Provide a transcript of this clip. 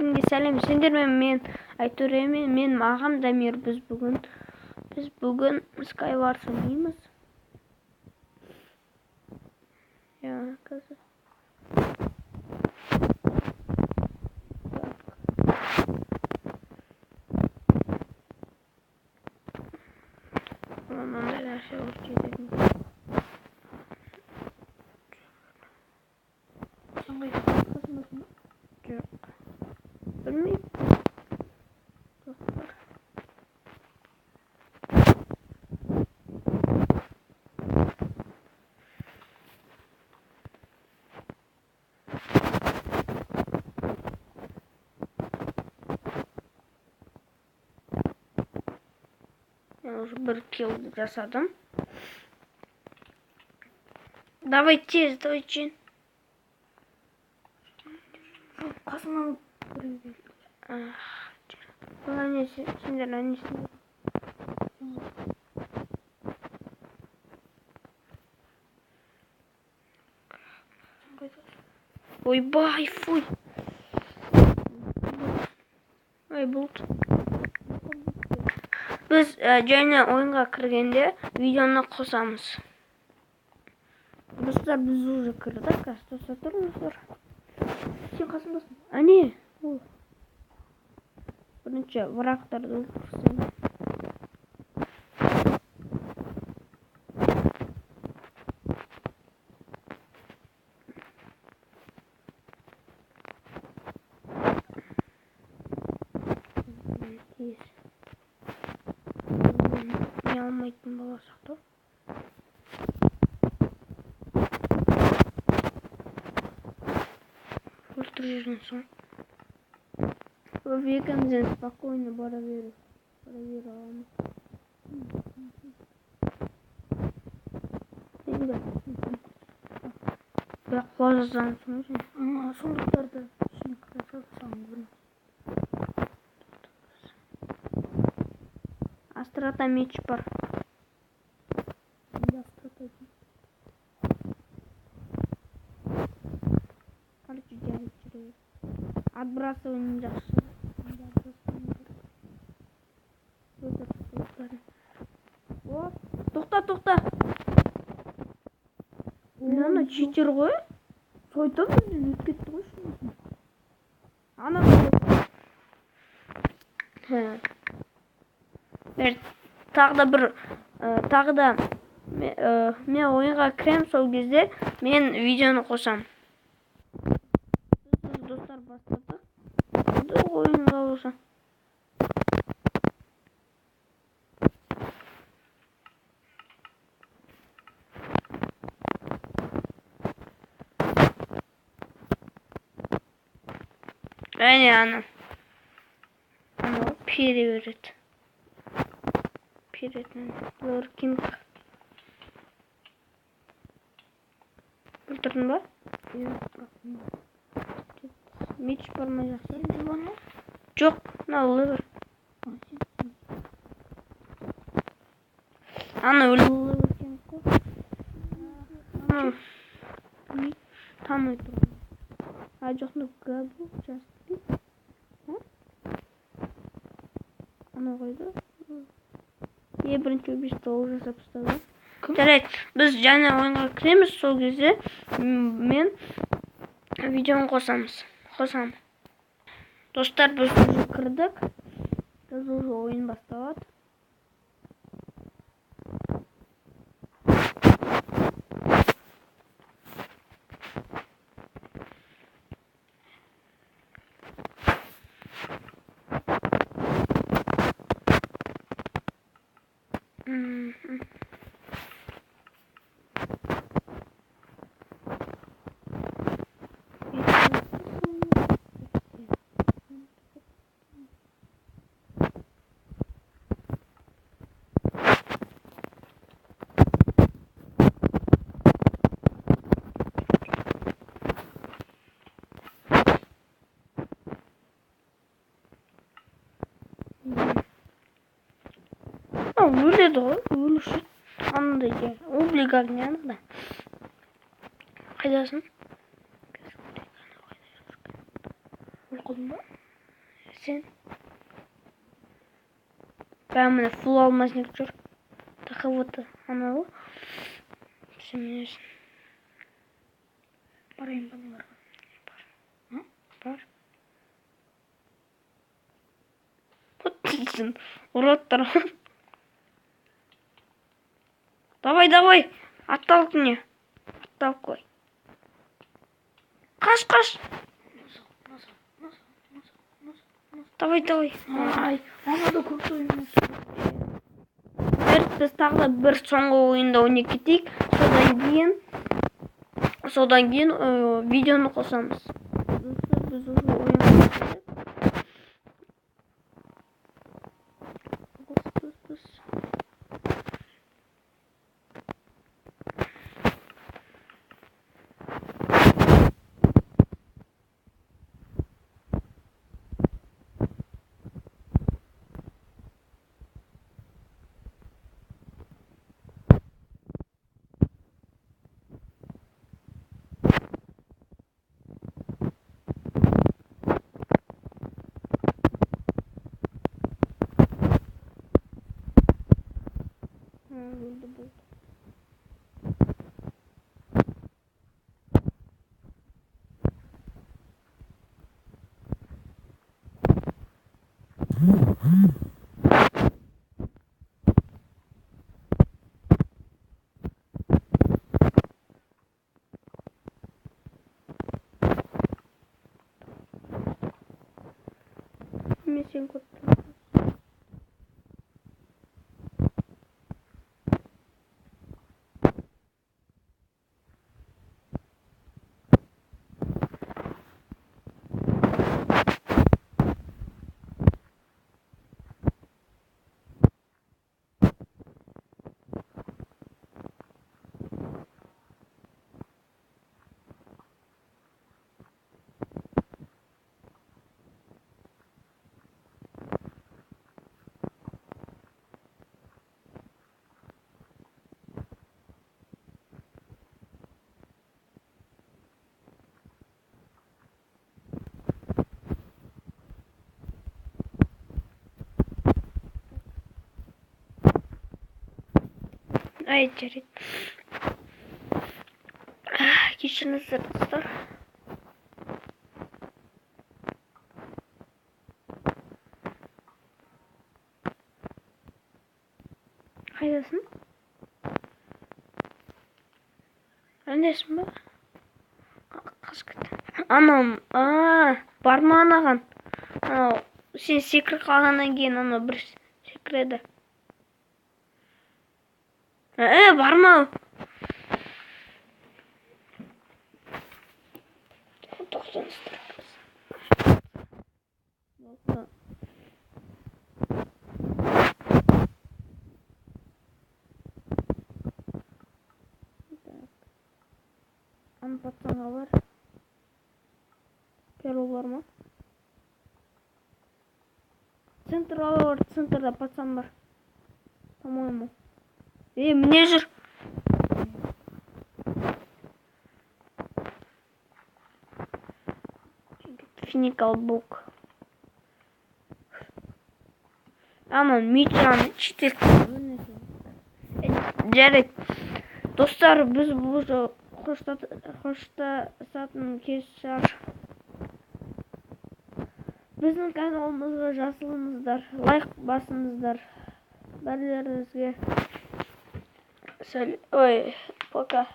бәріңізге сәлем. Сендермен мен Айтөремен, мен ағам Дамир. Біз бүгін Skywars ойнаймыз. Қазір. Мынандай нәрсе болып кететін. Жоқ. Білмеймін. Я уже бір килл жасадым. Давай тез, давай чин. Қасымнан Сендер әнесіңдер. Ойбай, фуй. Ой, бұлт. Біз жаңа ойынға кіргенде видеоны қосамыз. Достар, біз уже кірдік. Астаса тұрыңыздар. Сен қасымдасың? Әне. Бірінші врагтарды өлтірсем. Не алмайтын боласақ та. Өлтіріп жүрген соң. Екеумізден спокойно бара беру аламыз. Бірақ құла жазамын соң. Сондықтарды ішіне қыраса саған көрінеді. Астрата меч бар. Енді астрата дейін. Короче, жарып жүрейік. Отбрасывание жақсы. Тоқта. Ана читер ғой. Сойтан бізден өтіп кетті ғой шын. Ана. Тағы да мен ойынға кірем, сол кезде мен видеоны қосам. Достар, бастадық. Ойынға болса. Әне ана переверет. Лоркинг. Өлтірдің ба? Меч бар ма жақсы? Жоқ, мынау левер. Ана өлтірген қой. Танымай тұрған. Жоқ, габу жасты. Ана қойды. Бірінші убийство жасап тастады. Жарайды, біз жаңа ойынға кіреміз, сол кезде мен видеоны қосамын. Достар, біз уже кірдік. Біз уже ойын басталады. Өледі ғой, өлуші. Анандай жер. Облик огня да. Қайдасың? Өлқылың ба? Сен? Бәрі міне фул алмазник жүр. Тақы анау. Сен Барайын балаларға. бар. Сен уродтар. Давай. Атталып не? Атталып қой. Қаш. Давай. Ай, ана да көп ойнамас. Біз тағы да бір соңғы ойында ойнап кетейік. Содан кейін видеоны қосамыз. Біз уже ойнап кеттік. Болды. Мен сен көттім. Ай, жарайды. Кешіріңіздер достар. Қайдасың? Әндесің ба? Қашып кетті. Анам, бар ма анаған? Сен секіріп қалғаннан кейін ана бір секіреді. Бар ма? Тоқтаңыздар. Ана пацанға бар. Первый бар ма? Центрға бар, центрда пацан бар. По-моему. Міне жүр. Финикал бук. Ана мечаны читек. Жарайды. Достар, біз уже қоштасатын кез шығар. Біздің каналымызға жазылыңыздар, лайк басыңыздар. Бәрілеріңізге пока.